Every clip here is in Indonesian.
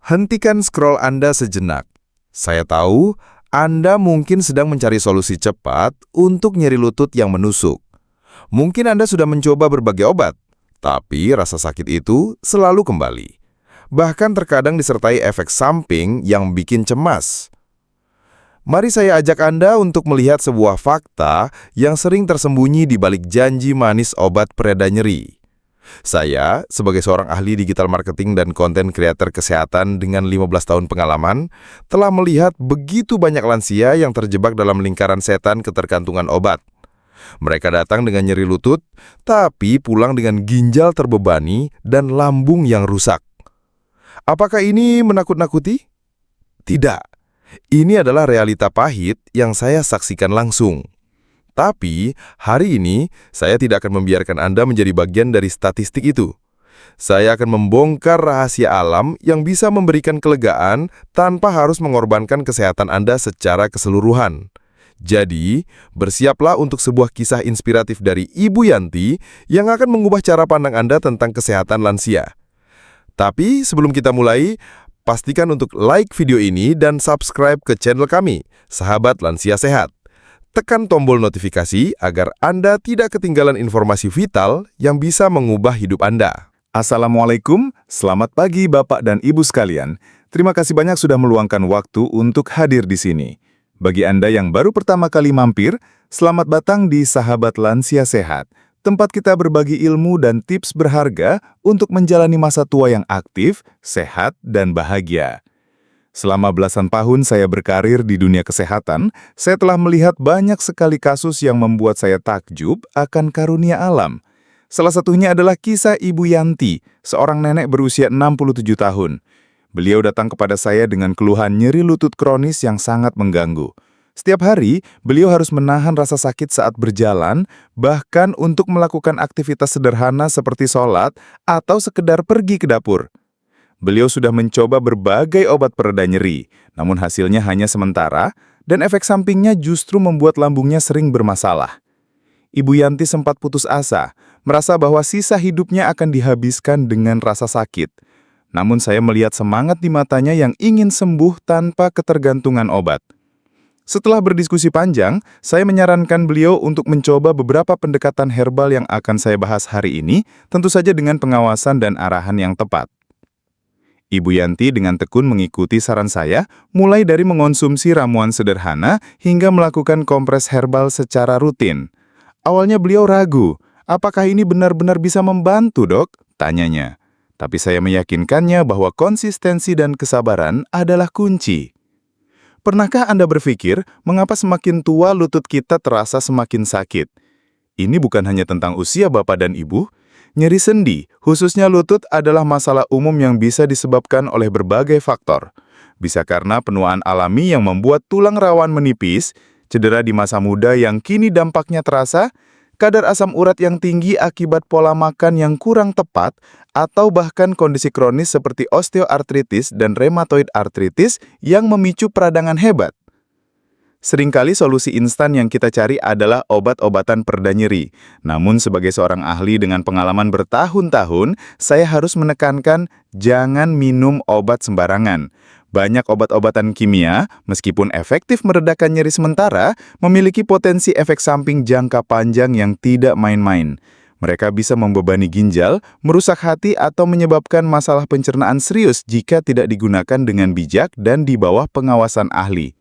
Hentikan scroll Anda sejenak. Saya tahu Anda mungkin sedang mencari solusi cepat untuk nyeri lutut yang menusuk. Mungkin Anda sudah mencoba berbagai obat, tapi rasa sakit itu selalu kembali. Bahkan terkadang disertai efek samping yang bikin cemas. Mari saya ajak Anda untuk melihat sebuah fakta yang sering tersembunyi di balik janji manis obat pereda nyeri. Saya, sebagai seorang ahli digital marketing dan konten kreator kesehatan dengan 15 tahun pengalaman, telah melihat begitu banyak lansia yang terjebak dalam lingkaran setan ketergantungan obat. Mereka datang dengan nyeri lutut, tapi pulang dengan ginjal terbebani dan lambung yang rusak. Apakah ini menakut-nakuti? Tidak. Ini adalah realita pahit yang saya saksikan langsung. Tapi, hari ini saya tidak akan membiarkan Anda menjadi bagian dari statistik itu. Saya akan membongkar rahasia alam yang bisa memberikan kelegaan tanpa harus mengorbankan kesehatan Anda secara keseluruhan. Jadi, bersiaplah untuk sebuah kisah inspiratif dari Ibu Yanti yang akan mengubah cara pandang Anda tentang kesehatan lansia. Tapi, sebelum kita mulai, pastikan untuk like video ini dan subscribe ke channel kami, Sahabat Lansia Sehat. Tekan tombol notifikasi agar Anda tidak ketinggalan informasi vital yang bisa mengubah hidup Anda. Assalamualaikum, selamat pagi Bapak dan Ibu sekalian. Terima kasih banyak sudah meluangkan waktu untuk hadir di sini. Bagi Anda yang baru pertama kali mampir, selamat datang di Sahabat Lansia Sehat. Tempat kita berbagi ilmu dan tips berharga untuk menjalani masa tua yang aktif, sehat, dan bahagia. Selama belasan tahun saya berkarir di dunia kesehatan, saya telah melihat banyak sekali kasus yang membuat saya takjub akan karunia alam. Salah satunya adalah kisah Ibu Yanti, seorang nenek berusia 67 tahun. Beliau datang kepada saya dengan keluhan nyeri lutut kronis yang sangat mengganggu. Setiap hari, beliau harus menahan rasa sakit saat berjalan, bahkan untuk melakukan aktivitas sederhana seperti sholat atau sekedar pergi ke dapur. Beliau sudah mencoba berbagai obat pereda nyeri, namun hasilnya hanya sementara, dan efek sampingnya justru membuat lambungnya sering bermasalah. Ibu Yanti sempat putus asa, merasa bahwa sisa hidupnya akan dihabiskan dengan rasa sakit. Namun saya melihat semangat di matanya yang ingin sembuh tanpa ketergantungan obat. Setelah berdiskusi panjang, saya menyarankan beliau untuk mencoba beberapa pendekatan herbal yang akan saya bahas hari ini, tentu saja dengan pengawasan dan arahan yang tepat. Ibu Yanti dengan tekun mengikuti saran saya, mulai dari mengonsumsi ramuan sederhana hingga melakukan kompres herbal secara rutin. Awalnya beliau ragu, apakah ini benar-benar bisa membantu, Dok? Tanyanya. Tapi saya meyakinkannya bahwa konsistensi dan kesabaran adalah kunci. Pernahkah Anda berpikir, mengapa semakin tua lutut kita terasa semakin sakit? Ini bukan hanya tentang usia Bapak dan Ibu. Nyeri sendi, khususnya lutut, adalah masalah umum yang bisa disebabkan oleh berbagai faktor. Bisa karena penuaan alami yang membuat tulang rawan menipis, cedera di masa muda yang kini dampaknya terasa, kadar asam urat yang tinggi akibat pola makan yang kurang tepat, atau bahkan kondisi kronis seperti osteoartritis dan rheumatoid arthritis yang memicu peradangan hebat. Seringkali solusi instan yang kita cari adalah obat-obatan pereda nyeri. Namun sebagai seorang ahli dengan pengalaman bertahun-tahun, saya harus menekankan jangan minum obat sembarangan. Banyak obat-obatan kimia, meskipun efektif meredakan nyeri sementara, memiliki potensi efek samping jangka panjang yang tidak main-main. Mereka bisa membebani ginjal, merusak hati, atau menyebabkan masalah pencernaan serius jika tidak digunakan dengan bijak dan di bawah pengawasan ahli.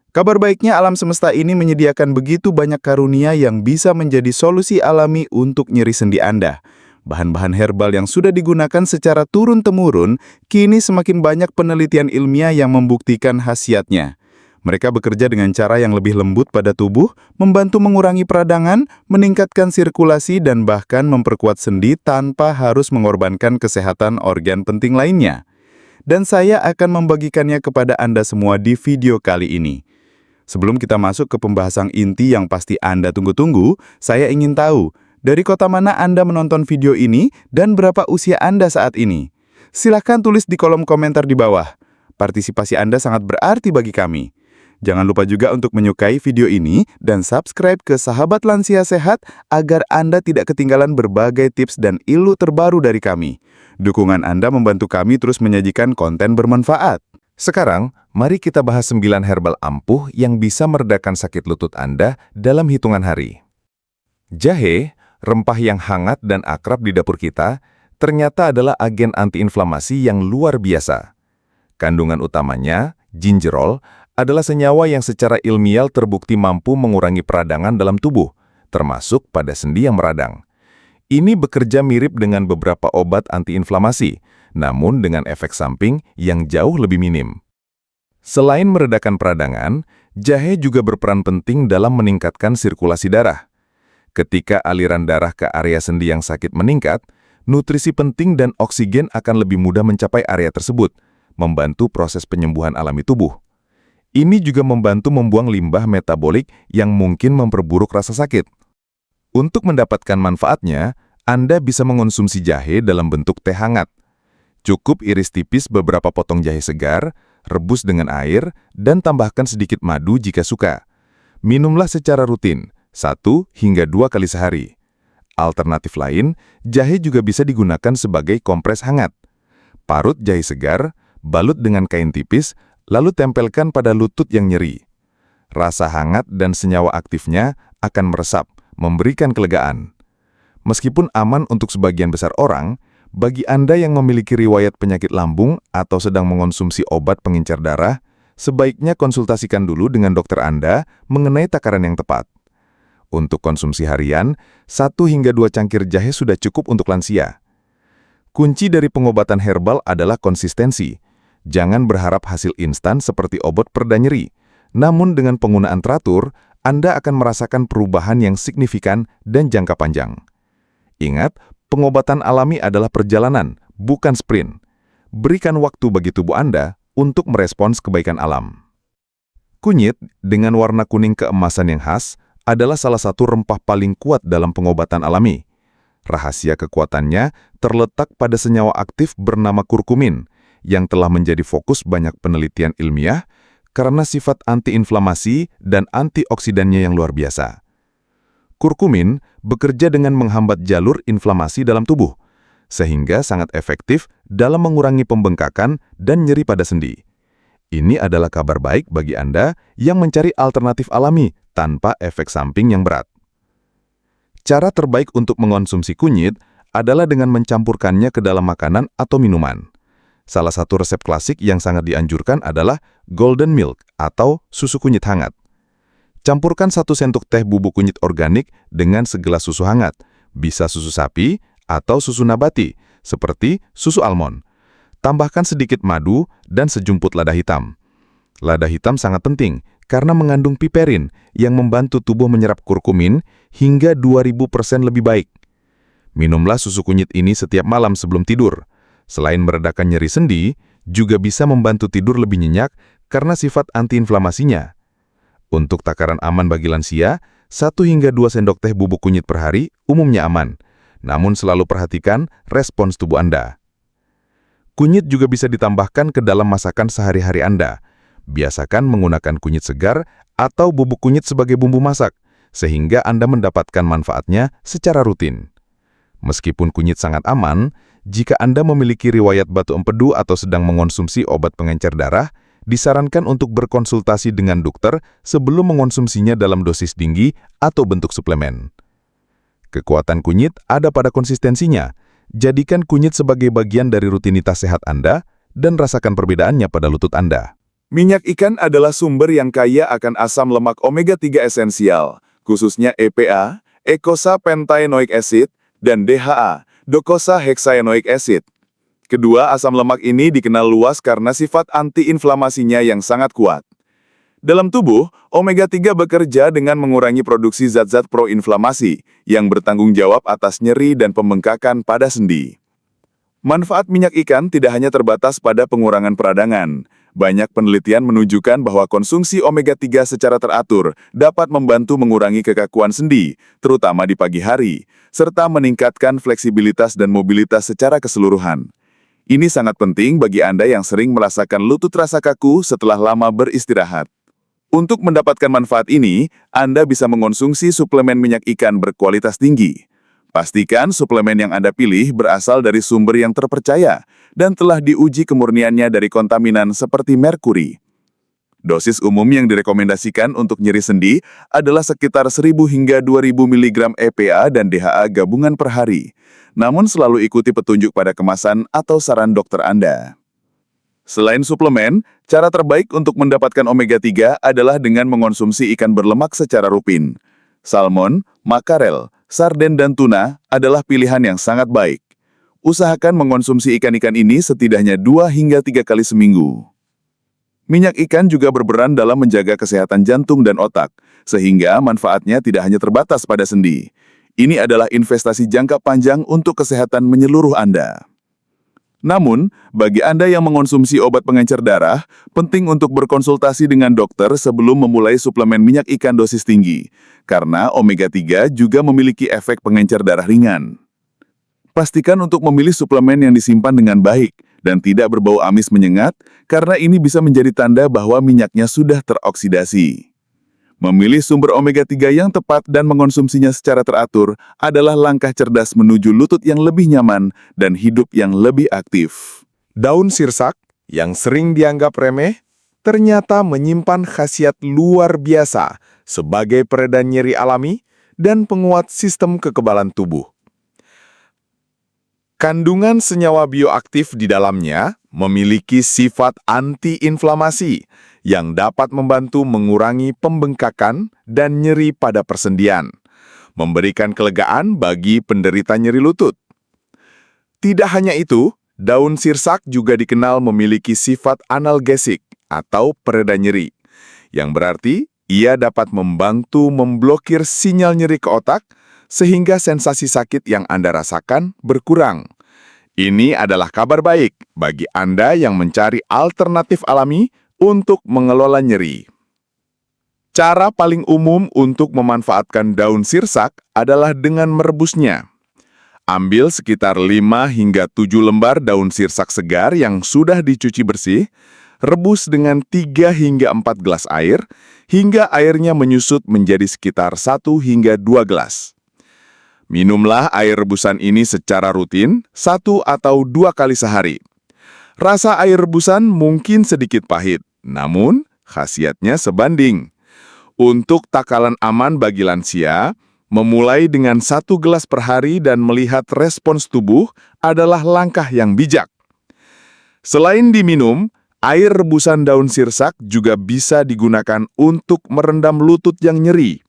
Kabar baiknya, alam semesta ini menyediakan begitu banyak karunia yang bisa menjadi solusi alami untuk nyeri sendi Anda. Bahan-bahan herbal yang sudah digunakan secara turun-temurun, kini semakin banyak penelitian ilmiah yang membuktikan khasiatnya. Mereka bekerja dengan cara yang lebih lembut pada tubuh, membantu mengurangi peradangan, meningkatkan sirkulasi, dan bahkan memperkuat sendi tanpa harus mengorbankan kesehatan organ penting lainnya. Dan saya akan membagikannya kepada Anda semua di video kali ini. Sebelum kita masuk ke pembahasan inti yang pasti Anda tunggu-tunggu, saya ingin tahu, dari kota mana Anda menonton video ini dan berapa usia Anda saat ini? Silahkan tulis di kolom komentar di bawah. Partisipasi Anda sangat berarti bagi kami. Jangan lupa juga untuk menyukai video ini dan subscribe ke Sahabat Lansia Sehat agar Anda tidak ketinggalan berbagai tips dan ilmu terbaru dari kami. Dukungan Anda membantu kami terus menyajikan konten bermanfaat. Sekarang, mari kita bahas 9 herbal ampuh yang bisa meredakan sakit lutut Anda dalam hitungan hari. Jahe, rempah yang hangat dan akrab di dapur kita, ternyata adalah agen antiinflamasi yang luar biasa. Kandungan utamanya, gingerol, adalah senyawa yang secara ilmiah terbukti mampu mengurangi peradangan dalam tubuh, termasuk pada sendi yang meradang. Ini bekerja mirip dengan beberapa obat antiinflamasi, namun dengan efek samping yang jauh lebih minim. Selain meredakan peradangan, jahe juga berperan penting dalam meningkatkan sirkulasi darah. Ketika aliran darah ke area sendi yang sakit meningkat, nutrisi penting dan oksigen akan lebih mudah mencapai area tersebut, membantu proses penyembuhan alami tubuh. Ini juga membantu membuang limbah metabolik yang mungkin memperburuk rasa sakit. Untuk mendapatkan manfaatnya, Anda bisa mengonsumsi jahe dalam bentuk teh hangat. Cukup iris tipis beberapa potong jahe segar, rebus dengan air, dan tambahkan sedikit madu jika suka. Minumlah secara rutin, 1 hingga 2 kali sehari. Alternatif lain, jahe juga bisa digunakan sebagai kompres hangat. Parut jahe segar, balut dengan kain tipis, lalu tempelkan pada lutut yang nyeri. Rasa hangat dan senyawa aktifnya akan meresap, memberikan kelegaan. Meskipun aman untuk sebagian besar orang, bagi Anda yang memiliki riwayat penyakit lambung atau sedang mengonsumsi obat pengencer darah, sebaiknya konsultasikan dulu dengan dokter Anda mengenai takaran yang tepat. Untuk konsumsi harian, 1 hingga 2 cangkir jahe sudah cukup untuk lansia. Kunci dari pengobatan herbal adalah konsistensi. Jangan berharap hasil instan seperti obat pereda nyeri. Namun dengan penggunaan teratur, Anda akan merasakan perubahan yang signifikan dan jangka panjang. Ingat, pengobatan alami adalah perjalanan, bukan sprint. Berikan waktu bagi tubuh Anda untuk merespons kebaikan alam. Kunyit, dengan warna kuning keemasan yang khas, adalah salah satu rempah paling kuat dalam pengobatan alami. Rahasia kekuatannya terletak pada senyawa aktif bernama kurkumin, yang telah menjadi fokus banyak penelitian ilmiah karena sifat antiinflamasi dan antioksidannya yang luar biasa. Kurkumin bekerja dengan menghambat jalur inflamasi dalam tubuh, sehingga sangat efektif dalam mengurangi pembengkakan dan nyeri pada sendi. Ini adalah kabar baik bagi Anda yang mencari alternatif alami tanpa efek samping yang berat. Cara terbaik untuk mengonsumsi kunyit adalah dengan mencampurkannya ke dalam makanan atau minuman. Salah satu resep klasik yang sangat dianjurkan adalah golden milk atau susu kunyit hangat. Campurkan 1 sendok teh bubuk kunyit organik dengan segelas susu hangat, bisa susu sapi atau susu nabati, seperti susu almond. Tambahkan sedikit madu dan sejumput lada hitam. Lada hitam sangat penting karena mengandung piperin yang membantu tubuh menyerap kurkumin hingga 2000% lebih baik. Minumlah susu kunyit ini setiap malam sebelum tidur. Selain meredakan nyeri sendi, juga bisa membantu tidur lebih nyenyak karena sifat antiinflamasinya. Untuk takaran aman bagi lansia, 1 hingga 2 sendok teh bubuk kunyit per hari umumnya aman. Namun selalu perhatikan respons tubuh Anda. Kunyit juga bisa ditambahkan ke dalam masakan sehari-hari Anda. Biasakan menggunakan kunyit segar atau bubuk kunyit sebagai bumbu masak, sehingga Anda mendapatkan manfaatnya secara rutin. Meskipun kunyit sangat aman, jika Anda memiliki riwayat batu empedu atau sedang mengonsumsi obat pengencer darah, disarankan untuk berkonsultasi dengan dokter sebelum mengonsumsinya dalam dosis tinggi atau bentuk suplemen. Kekuatan kunyit ada pada konsistensinya. Jadikan kunyit sebagai bagian dari rutinitas sehat Anda dan rasakan perbedaannya pada lutut Anda. Minyak ikan adalah sumber yang kaya akan asam lemak omega-3 esensial, khususnya EPA, eicosapentaenoic acid, dan DHA, docosahexaenoic acid. Kedua asam lemak ini dikenal luas karena sifat antiinflamasinya yang sangat kuat. Dalam tubuh, omega-3 bekerja dengan mengurangi produksi zat-zat proinflamasi yang bertanggung jawab atas nyeri dan pembengkakan pada sendi. Manfaat minyak ikan tidak hanya terbatas pada pengurangan peradangan. Banyak penelitian menunjukkan bahwa konsumsi omega-3 secara teratur dapat membantu mengurangi kekakuan sendi, terutama di pagi hari, serta meningkatkan fleksibilitas dan mobilitas secara keseluruhan. Ini sangat penting bagi Anda yang sering merasakan lutut rasa kaku setelah lama beristirahat. Untuk mendapatkan manfaat ini, Anda bisa mengonsumsi suplemen minyak ikan berkualitas tinggi. Pastikan suplemen yang Anda pilih berasal dari sumber yang terpercaya dan telah diuji kemurniannya dari kontaminan seperti merkuri. Dosis umum yang direkomendasikan untuk nyeri sendi adalah sekitar 1.000 hingga 2.000 mg EPA dan DHA gabungan per hari. Namun selalu ikuti petunjuk pada kemasan atau saran dokter Anda. Selain suplemen, cara terbaik untuk mendapatkan omega-3 adalah dengan mengonsumsi ikan berlemak secara rutin. Salmon, makarel, sarden dan tuna adalah pilihan yang sangat baik. Usahakan mengonsumsi ikan-ikan ini setidaknya 2 hingga 3 kali seminggu. Minyak ikan juga berperan dalam menjaga kesehatan jantung dan otak, sehingga manfaatnya tidak hanya terbatas pada sendi. Ini adalah investasi jangka panjang untuk kesehatan menyeluruh Anda. Namun, bagi Anda yang mengonsumsi obat pengencer darah, penting untuk berkonsultasi dengan dokter sebelum memulai suplemen minyak ikan dosis tinggi, karena omega-3 juga memiliki efek pengencer darah ringan. Pastikan untuk memilih suplemen yang disimpan dengan baik dan tidak berbau amis menyengat, karena ini bisa menjadi tanda bahwa minyaknya sudah teroksidasi. Memilih sumber omega-3 yang tepat dan mengonsumsinya secara teratur adalah langkah cerdas menuju lutut yang lebih nyaman dan hidup yang lebih aktif. Daun sirsak, yang sering dianggap remeh, ternyata menyimpan khasiat luar biasa sebagai peredam nyeri alami dan penguat sistem kekebalan tubuh. Kandungan senyawa bioaktif di dalamnya memiliki sifat anti-inflamasi yang dapat membantu mengurangi pembengkakan dan nyeri pada persendian, memberikan kelegaan bagi penderita nyeri lutut. Tidak hanya itu, daun sirsak juga dikenal memiliki sifat analgesik atau pereda nyeri, yang berarti ia dapat membantu memblokir sinyal nyeri ke otak sehingga sensasi sakit yang Anda rasakan berkurang. Ini adalah kabar baik bagi Anda yang mencari alternatif alami untuk mengelola nyeri. Cara paling umum untuk memanfaatkan daun sirsak adalah dengan merebusnya. Ambil sekitar 5 hingga 7 lembar daun sirsak segar yang sudah dicuci bersih, rebus dengan 3 hingga 4 gelas air, hingga airnya menyusut menjadi sekitar 1 hingga 2 gelas. Minumlah air rebusan ini secara rutin, 1 atau 2 kali sehari. Rasa air rebusan mungkin sedikit pahit, namun khasiatnya sebanding. Untuk takalan aman bagi lansia, memulai dengan 1 gelas per hari dan melihat respons tubuh adalah langkah yang bijak. Selain diminum, air rebusan daun sirsak juga bisa digunakan untuk merendam lutut yang nyeri.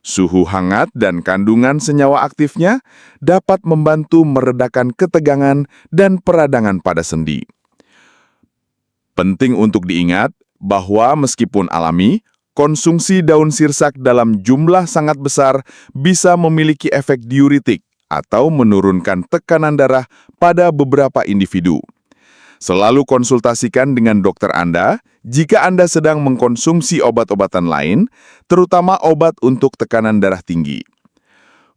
Suhu hangat dan kandungan senyawa aktifnya dapat membantu meredakan ketegangan dan peradangan pada sendi. Penting untuk diingat bahwa meskipun alami, konsumsi daun sirsak dalam jumlah sangat besar bisa memiliki efek diuretik atau menurunkan tekanan darah pada beberapa individu. Selalu konsultasikan dengan dokter Anda jika Anda sedang mengkonsumsi obat-obatan lain, terutama obat untuk tekanan darah tinggi.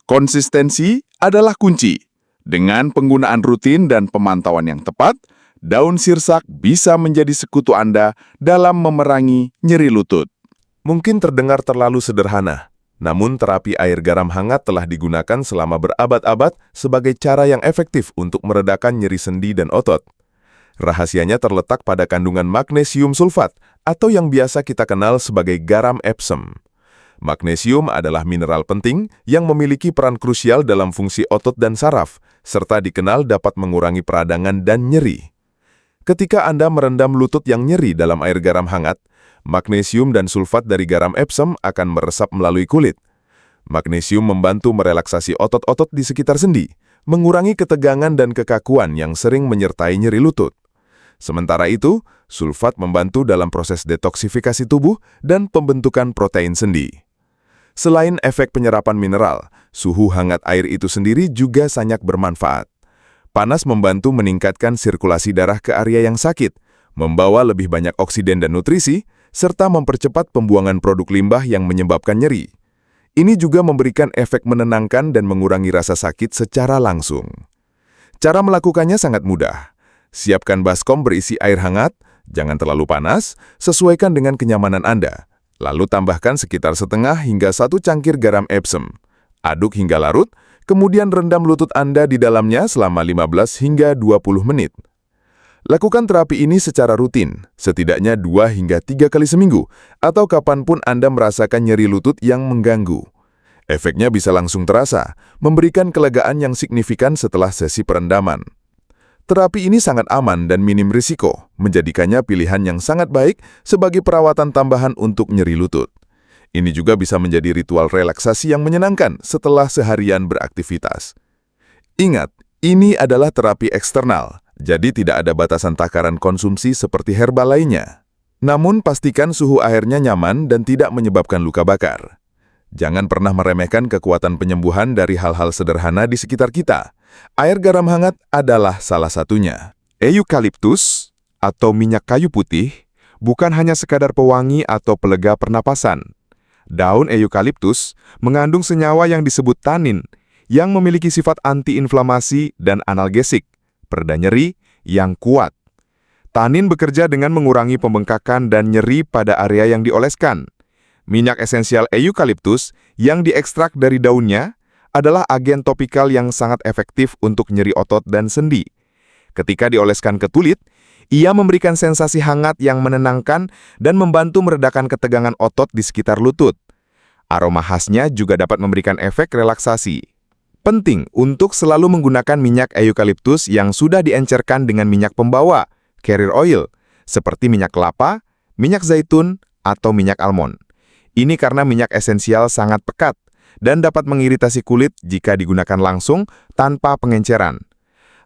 Konsistensi adalah kunci. Dengan penggunaan rutin dan pemantauan yang tepat, daun sirsak bisa menjadi sekutu Anda dalam memerangi nyeri lutut. Mungkin terdengar terlalu sederhana, namun terapi air garam hangat telah digunakan selama berabad-abad sebagai cara yang efektif untuk meredakan nyeri sendi dan otot. Rahasianya terletak pada kandungan magnesium sulfat atau yang biasa kita kenal sebagai garam Epsom. Magnesium adalah mineral penting yang memiliki peran krusial dalam fungsi otot dan saraf, serta dikenal dapat mengurangi peradangan dan nyeri. Ketika Anda merendam lutut yang nyeri dalam air garam hangat, magnesium dan sulfat dari garam Epsom akan meresap melalui kulit. Magnesium membantu merelaksasi otot-otot di sekitar sendi, mengurangi ketegangan dan kekakuan yang sering menyertai nyeri lutut. Sementara itu, sulfat membantu dalam proses detoksifikasi tubuh dan pembentukan protein sendi. Selain efek penyerapan mineral, suhu hangat air itu sendiri juga sangat bermanfaat. Panas membantu meningkatkan sirkulasi darah ke area yang sakit, membawa lebih banyak oksigen dan nutrisi, serta mempercepat pembuangan produk limbah yang menyebabkan nyeri. Ini juga memberikan efek menenangkan dan mengurangi rasa sakit secara langsung. Cara melakukannya sangat mudah. Siapkan baskom berisi air hangat, jangan terlalu panas, sesuaikan dengan kenyamanan Anda. Lalu tambahkan sekitar setengah hingga 1 cangkir garam Epsom. Aduk hingga larut, kemudian rendam lutut Anda di dalamnya selama 15 hingga 20 menit. Lakukan terapi ini secara rutin, setidaknya 2 hingga 3 kali seminggu, atau kapanpun Anda merasakan nyeri lutut yang mengganggu. Efeknya bisa langsung terasa, memberikan kelegaan yang signifikan setelah sesi perendaman. Terapi ini sangat aman dan minim risiko, menjadikannya pilihan yang sangat baik sebagai perawatan tambahan untuk nyeri lutut. Ini juga bisa menjadi ritual relaksasi yang menyenangkan setelah seharian beraktivitas. Ingat, ini adalah terapi eksternal, jadi tidak ada batasan takaran konsumsi seperti herbal lainnya. Namun pastikan suhu airnya nyaman dan tidak menyebabkan luka bakar. Jangan pernah meremehkan kekuatan penyembuhan dari hal-hal sederhana di sekitar kita. Air garam hangat adalah salah satunya. Eukaliptus atau minyak kayu putih bukan hanya sekadar pewangi atau pelega pernapasan. Daun eukaliptus mengandung senyawa yang disebut tanin yang memiliki sifat anti-inflamasi dan analgesik, pereda nyeri yang kuat. Tanin bekerja dengan mengurangi pembengkakan dan nyeri pada area yang dioleskan. Minyak esensial eukaliptus yang diekstrak dari daunnya adalah agen topikal yang sangat efektif untuk nyeri otot dan sendi. Ketika dioleskan ke kulit, ia memberikan sensasi hangat yang menenangkan dan membantu meredakan ketegangan otot di sekitar lutut. Aroma khasnya juga dapat memberikan efek relaksasi. Penting untuk selalu menggunakan minyak eukaliptus yang sudah diencerkan dengan minyak pembawa, carrier oil, seperti minyak kelapa, minyak zaitun, atau minyak almond. Ini karena minyak esensial sangat pekat dan dapat mengiritasi kulit jika digunakan langsung tanpa pengenceran.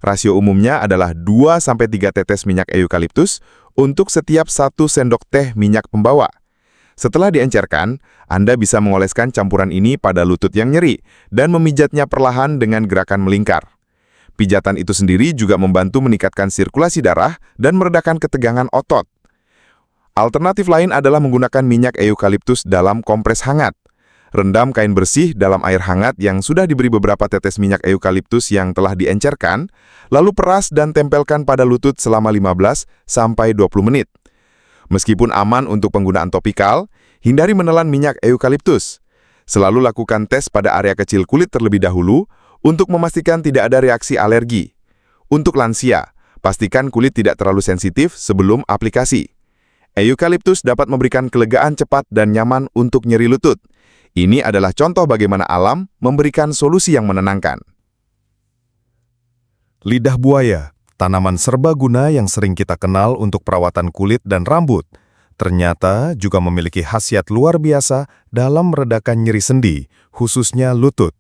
Rasio umumnya adalah 2-3 tetes minyak eukaliptus untuk setiap 1 sendok teh minyak pembawa. Setelah diencerkan, Anda bisa mengoleskan campuran ini pada lutut yang nyeri dan memijatnya perlahan dengan gerakan melingkar. Pijatan itu sendiri juga membantu meningkatkan sirkulasi darah dan meredakan ketegangan otot. Alternatif lain adalah menggunakan minyak eukaliptus dalam kompres hangat. Rendam kain bersih dalam air hangat yang sudah diberi beberapa tetes minyak eukaliptus yang telah diencerkan, lalu peras dan tempelkan pada lutut selama 15-20 menit. Meskipun aman untuk penggunaan topikal, hindari menelan minyak eukaliptus. Selalu lakukan tes pada area kecil kulit terlebih dahulu untuk memastikan tidak ada reaksi alergi. Untuk lansia, pastikan kulit tidak terlalu sensitif sebelum aplikasi. Eukaliptus dapat memberikan kelegaan cepat dan nyaman untuk nyeri lutut. Ini adalah contoh bagaimana alam memberikan solusi yang menenangkan. Lidah buaya, tanaman serbaguna yang sering kita kenal untuk perawatan kulit dan rambut, ternyata juga memiliki khasiat luar biasa dalam meredakan nyeri sendi, khususnya lutut.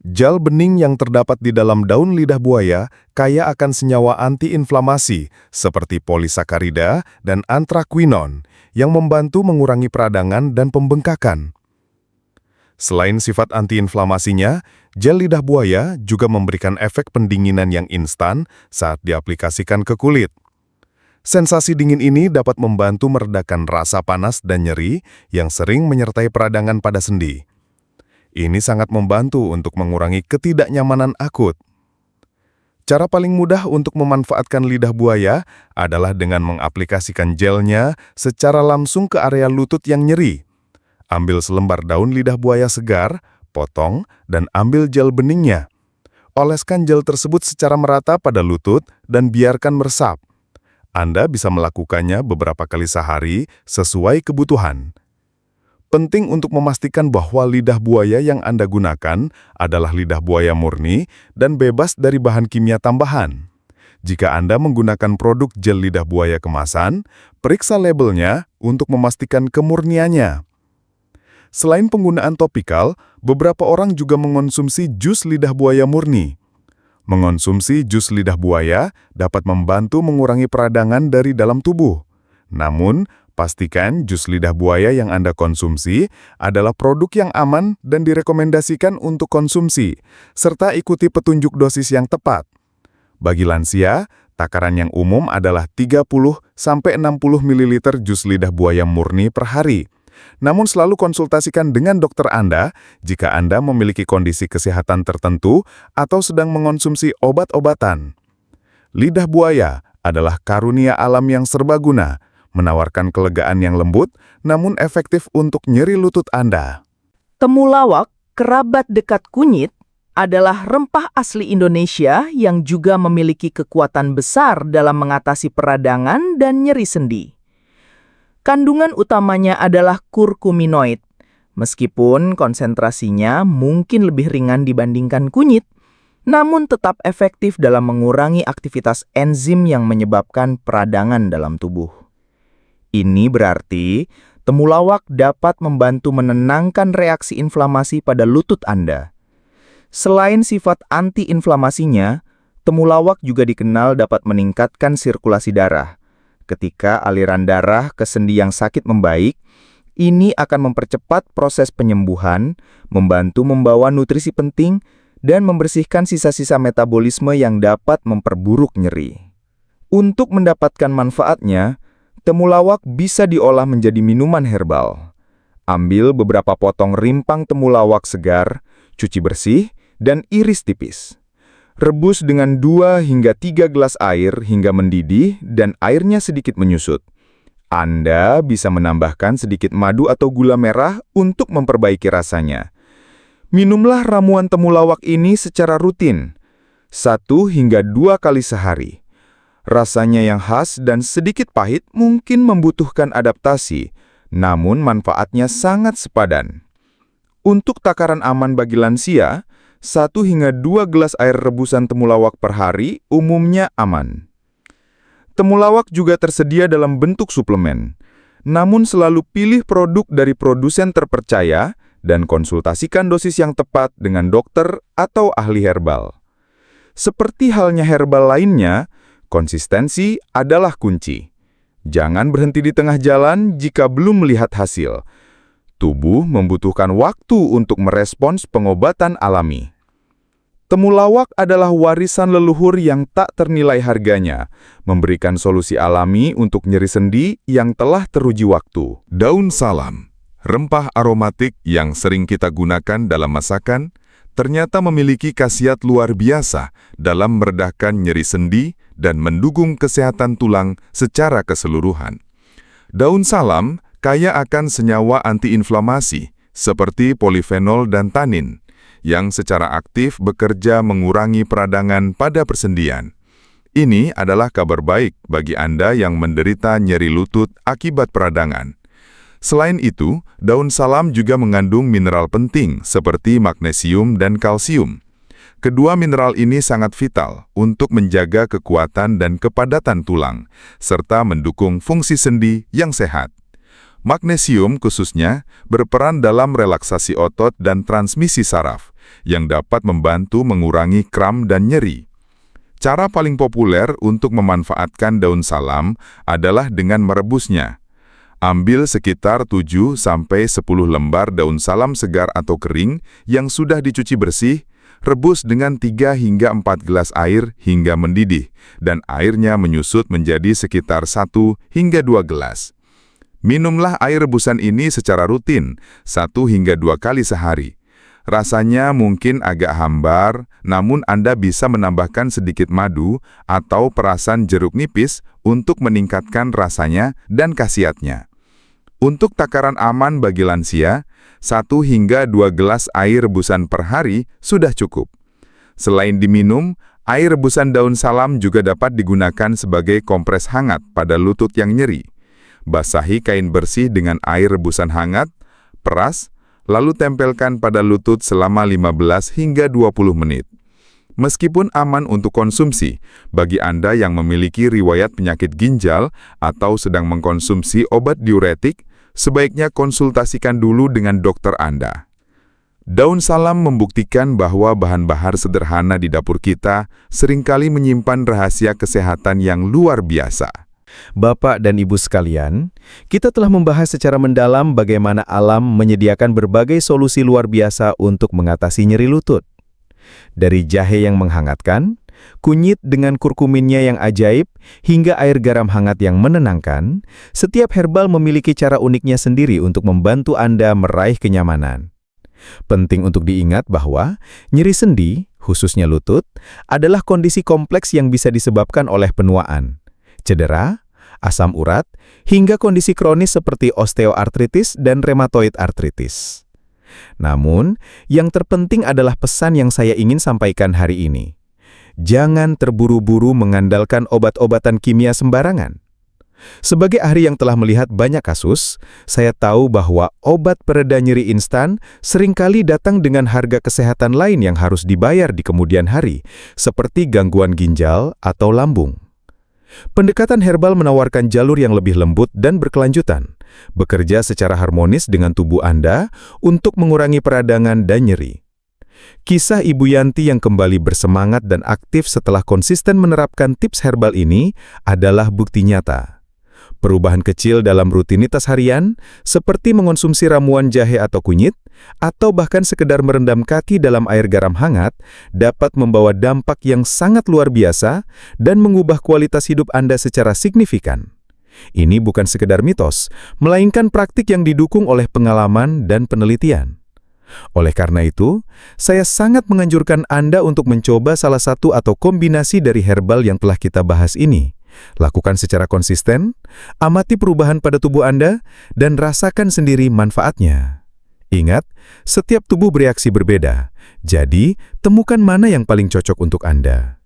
Gel bening yang terdapat di dalam daun lidah buaya kaya akan senyawa anti-inflamasi seperti polisakarida dan anthraquinone yang membantu mengurangi peradangan dan pembengkakan. Selain sifat antiinflamasinya, gel lidah buaya juga memberikan efek pendinginan yang instan saat diaplikasikan ke kulit. Sensasi dingin ini dapat membantu meredakan rasa panas dan nyeri yang sering menyertai peradangan pada sendi. Ini sangat membantu untuk mengurangi ketidaknyamanan akut. Cara paling mudah untuk memanfaatkan lidah buaya adalah dengan mengaplikasikan gelnya secara langsung ke area lutut yang nyeri. Ambil selembar daun lidah buaya segar, potong, dan ambil gel beningnya. Oleskan gel tersebut secara merata pada lutut dan biarkan meresap. Anda bisa melakukannya beberapa kali sehari sesuai kebutuhan. Penting untuk memastikan bahwa lidah buaya yang Anda gunakan adalah lidah buaya murni dan bebas dari bahan kimia tambahan. Jika Anda menggunakan produk gel lidah buaya kemasan, periksa labelnya untuk memastikan kemurniannya. Selain penggunaan topikal, beberapa orang juga mengonsumsi jus lidah buaya murni. Mengonsumsi jus lidah buaya dapat membantu mengurangi peradangan dari dalam tubuh. Namun, pastikan jus lidah buaya yang Anda konsumsi adalah produk yang aman dan direkomendasikan untuk konsumsi, serta ikuti petunjuk dosis yang tepat. Bagi lansia, takaran yang umum adalah 30-60 ml jus lidah buaya murni per hari. Namun selalu konsultasikan dengan dokter Anda jika Anda memiliki kondisi kesehatan tertentu atau sedang mengonsumsi obat-obatan. Lidah buaya adalah karunia alam yang serbaguna, menawarkan kelegaan yang lembut namun efektif untuk nyeri lutut Anda. Temulawak, kerabat dekat kunyit, adalah rempah asli Indonesia yang juga memiliki kekuatan besar dalam mengatasi peradangan dan nyeri sendi. Kandungan utamanya adalah kurkuminoid, meskipun konsentrasinya mungkin lebih ringan dibandingkan kunyit, namun tetap efektif dalam mengurangi aktivitas enzim yang menyebabkan peradangan dalam tubuh. Ini berarti temulawak dapat membantu menenangkan reaksi inflamasi pada lutut Anda. Selain sifat anti-inflamasinya, temulawak juga dikenal dapat meningkatkan sirkulasi darah. Ketika aliran darah ke sendi yang sakit membaik, ini akan mempercepat proses penyembuhan, membantu membawa nutrisi penting, dan membersihkan sisa-sisa metabolisme yang dapat memperburuk nyeri. Untuk mendapatkan manfaatnya, temulawak bisa diolah menjadi minuman herbal. Ambil beberapa potong rimpang temulawak segar, cuci bersih, dan iris tipis. Rebus dengan 2 hingga 3 gelas air hingga mendidih dan airnya sedikit menyusut. Anda bisa menambahkan sedikit madu atau gula merah untuk memperbaiki rasanya. Minumlah ramuan temulawak ini secara rutin, 1 hingga 2 kali sehari. Rasanya yang khas dan sedikit pahit mungkin membutuhkan adaptasi, namun manfaatnya sangat sepadan. Untuk takaran aman bagi lansia, 1 hingga 2 gelas air rebusan temulawak per hari umumnya aman. Temulawak juga tersedia dalam bentuk suplemen, namun selalu pilih produk dari produsen terpercaya dan konsultasikan dosis yang tepat dengan dokter atau ahli herbal. Seperti halnya herbal lainnya, konsistensi adalah kunci. Jangan berhenti di tengah jalan jika belum melihat hasil. Tubuh membutuhkan waktu untuk merespons pengobatan alami. Temulawak adalah warisan leluhur yang tak ternilai harganya, memberikan solusi alami untuk nyeri sendi yang telah teruji waktu. Daun salam, rempah aromatik yang sering kita gunakan dalam masakan, ternyata memiliki khasiat luar biasa dalam meredahkan nyeri sendi dan mendukung kesehatan tulang secara keseluruhan. Daun salam kaya akan senyawa antiinflamasi seperti polifenol dan tanin, yang secara aktif bekerja mengurangi peradangan pada persendian. Ini adalah kabar baik bagi Anda yang menderita nyeri lutut akibat peradangan. Selain itu, daun salam juga mengandung mineral penting seperti magnesium dan kalsium. Kedua mineral ini sangat vital untuk menjaga kekuatan dan kepadatan tulang, serta mendukung fungsi sendi yang sehat. Magnesium khususnya berperan dalam relaksasi otot dan transmisi saraf, yang dapat membantu mengurangi kram dan nyeri. Cara paling populer untuk memanfaatkan daun salam adalah dengan merebusnya. Ambil sekitar 7-10 lembar daun salam segar atau kering yang sudah dicuci bersih, rebus dengan 3 hingga 4 gelas air hingga mendidih, dan airnya menyusut menjadi sekitar 1 hingga 2 gelas. Minumlah air rebusan ini secara rutin, 1 hingga 2 kali sehari. Rasanya mungkin agak hambar, namun Anda bisa menambahkan sedikit madu atau perasan jeruk nipis untuk meningkatkan rasanya dan khasiatnya. Untuk takaran aman bagi lansia, 1 hingga 2 gelas air rebusan per hari sudah cukup. Selain diminum, air rebusan daun salam juga dapat digunakan sebagai kompres hangat pada lutut yang nyeri. Basahi kain bersih dengan air rebusan hangat, peras, lalu tempelkan pada lutut selama 15 hingga 20 menit. Meskipun aman untuk konsumsi, bagi Anda yang memiliki riwayat penyakit ginjal atau sedang mengkonsumsi obat diuretik, sebaiknya konsultasikan dulu dengan dokter Anda. Daun salam membuktikan bahwa bahan bahar sederhana di dapur kita seringkali menyimpan rahasia kesehatan yang luar biasa. Bapak dan Ibu sekalian, kita telah membahas secara mendalam bagaimana alam menyediakan berbagai solusi luar biasa untuk mengatasi nyeri lutut. Dari jahe yang menghangatkan, kunyit dengan kurkuminnya yang ajaib, hingga air garam hangat yang menenangkan, setiap herbal memiliki cara uniknya sendiri untuk membantu Anda meraih kenyamanan. Penting untuk diingat bahwa nyeri sendi, khususnya lutut, adalah kondisi kompleks yang bisa disebabkan oleh penuaan, cedera, asam urat, hingga kondisi kronis seperti osteoartritis dan rheumatoid arthritis. Namun, yang terpenting adalah pesan yang saya ingin sampaikan hari ini. Jangan terburu-buru mengandalkan obat-obatan kimia sembarangan. Sebagai ahli yang telah melihat banyak kasus, saya tahu bahwa obat pereda nyeri instan seringkali datang dengan harga kesehatan lain yang harus dibayar di kemudian hari, seperti gangguan ginjal atau lambung. Pendekatan herbal menawarkan jalur yang lebih lembut dan berkelanjutan, bekerja secara harmonis dengan tubuh Anda untuk mengurangi peradangan dan nyeri. Kisah Ibu Yanti yang kembali bersemangat dan aktif setelah konsisten menerapkan tips herbal ini adalah bukti nyata. Perubahan kecil dalam rutinitas harian, seperti mengonsumsi ramuan jahe atau kunyit, atau bahkan sekedar merendam kaki dalam air garam hangat, dapat membawa dampak yang sangat luar biasa dan mengubah kualitas hidup Anda secara signifikan. Ini bukan sekedar mitos, melainkan praktik yang didukung oleh pengalaman dan penelitian. Oleh karena itu, saya sangat menganjurkan Anda untuk mencoba salah satu atau kombinasi dari herbal yang telah kita bahas ini. Lakukan secara konsisten, amati perubahan pada tubuh Anda, dan rasakan sendiri manfaatnya. Ingat, setiap tubuh bereaksi berbeda, jadi temukan mana yang paling cocok untuk Anda.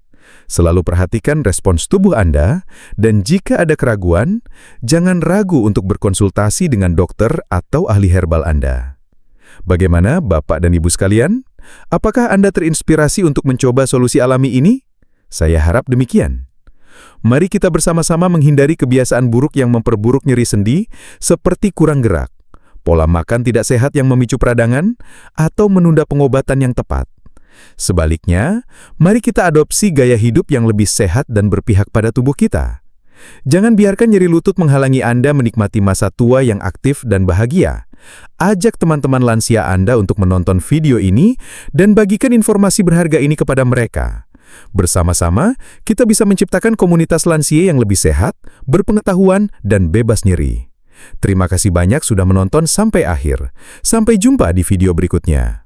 Selalu perhatikan respons tubuh Anda, dan jika ada keraguan, jangan ragu untuk berkonsultasi dengan dokter atau ahli herbal Anda. Bagaimana Bapak dan Ibu sekalian? Apakah Anda terinspirasi untuk mencoba solusi alami ini? Saya harap demikian. Mari kita bersama-sama menghindari kebiasaan buruk yang memperburuk nyeri sendi, seperti kurang gerak, pola makan tidak sehat yang memicu peradangan, atau menunda pengobatan yang tepat. Sebaliknya, mari kita adopsi gaya hidup yang lebih sehat dan berpihak pada tubuh kita. Jangan biarkan nyeri lutut menghalangi Anda menikmati masa tua yang aktif dan bahagia. Ajak teman-teman lansia Anda untuk menonton video ini dan bagikan informasi berharga ini kepada mereka. Bersama-sama, kita bisa menciptakan komunitas lansia yang lebih sehat, berpengetahuan, dan bebas nyeri. Terima kasih banyak sudah menonton sampai akhir. Sampai jumpa di video berikutnya.